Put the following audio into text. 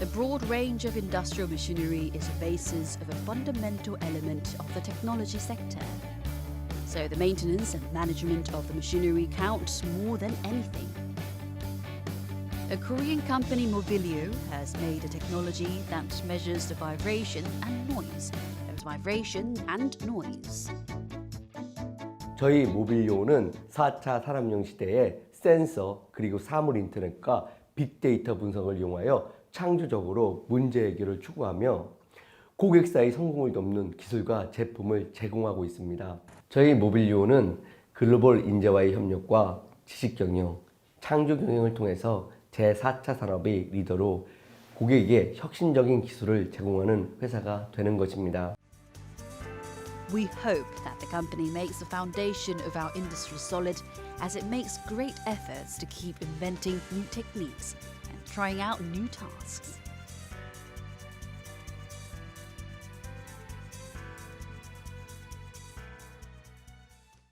The broad range of industrial machinery is the basis of a fundamental element of the technology sector. So the maintenance and management of the machinery counts more than anything. A Korean company, Mobilio, has made a technology that measures the vibration and noise. There's vibration and noise. 저희 모빌리오는 4차 산업용 시대에 센서 그리고 사물 인터넷과 빅데이터 분석을 이용하여 창조적으로 문제 해결을 추구하며 고객사의 성공을 돕는 기술과 제품을 제공하고 있습니다. 저희 모빌리오는 글로벌 인재와의 협력과 지식 경영, 창조 경영을 통해서 제4차 산업의 리더로 고객에게 혁신적인 기술을 제공하는 회사가 되는 것입니다. We hope that the company makes the foundation of our industry solid as it makes great efforts to keep inventing new techniques and trying out new tasks.